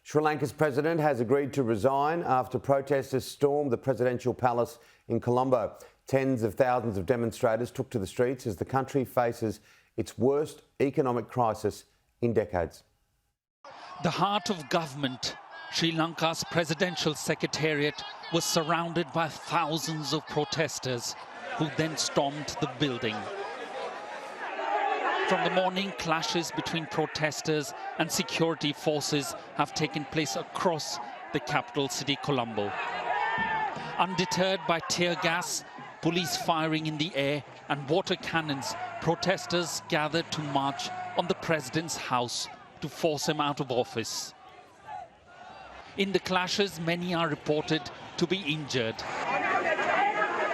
Sri Lanka's president has agreed to resign after protesters stormed the presidential palace in Colombo. Tens of thousands of demonstrators took to the streets as the country faces its worst economic crisis in decades. The heart of government, Sri Lanka's presidential secretariat, was surrounded by thousands of protesters who then stormed the building. From the morning, clashes between protesters and security forces have taken place across the capital city, Colombo. Undeterred by tear gas, police firing in the air and water cannons, protesters gathered to march on the president's house to force him out of office. In the clashes, many are reported to be injured.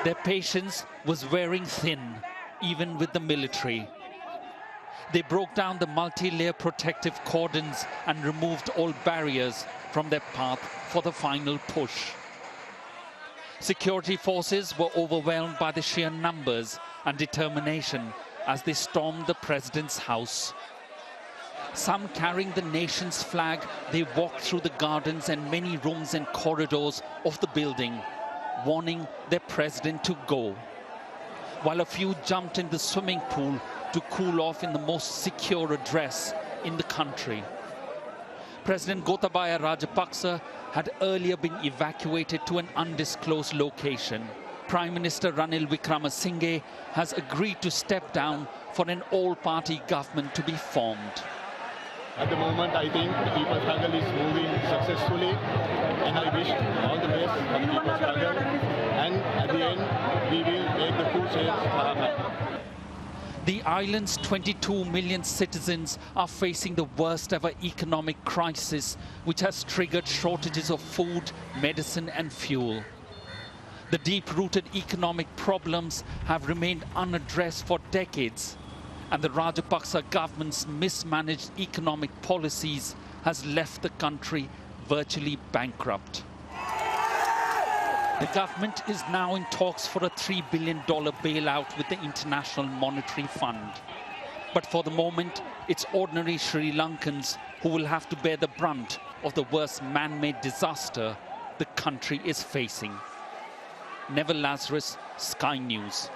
Their patience was wearing thin, even with the military. They broke down the multi-layer protective cordons and removed all barriers from their path for the final push. Security forces were overwhelmed by the sheer numbers and determination as they stormed the president's house. Some carrying the nation's flag, they walked through the gardens and many rooms and corridors of the building, warning their president to go. While a few jumped in the swimming pool to cool off in the most secure address in the country. President Gotabaya Rajapaksa had earlier been evacuated to an undisclosed location. Prime Minister Ranil Wickremesinghe has agreed to step down for an all-party government to be formed. At the moment, I think the people's struggle is moving successfully, and I wish all the best for the people's struggle. And at the end, we will make the full change for our country. The island's 22 million citizens are facing the worst ever economic crisis, which has triggered shortages of food, medicine and fuel. The deep-rooted economic problems have remained unaddressed for decades, and the Rajapaksa government's mismanaged economic policies has left the country virtually bankrupt. The government is now in talks for a $3 billion bailout with the International Monetary Fund. But for the moment, it's ordinary Sri Lankans who will have to bear the brunt of the worst man-made disaster the country is facing. Neville Lazarus, Sky News.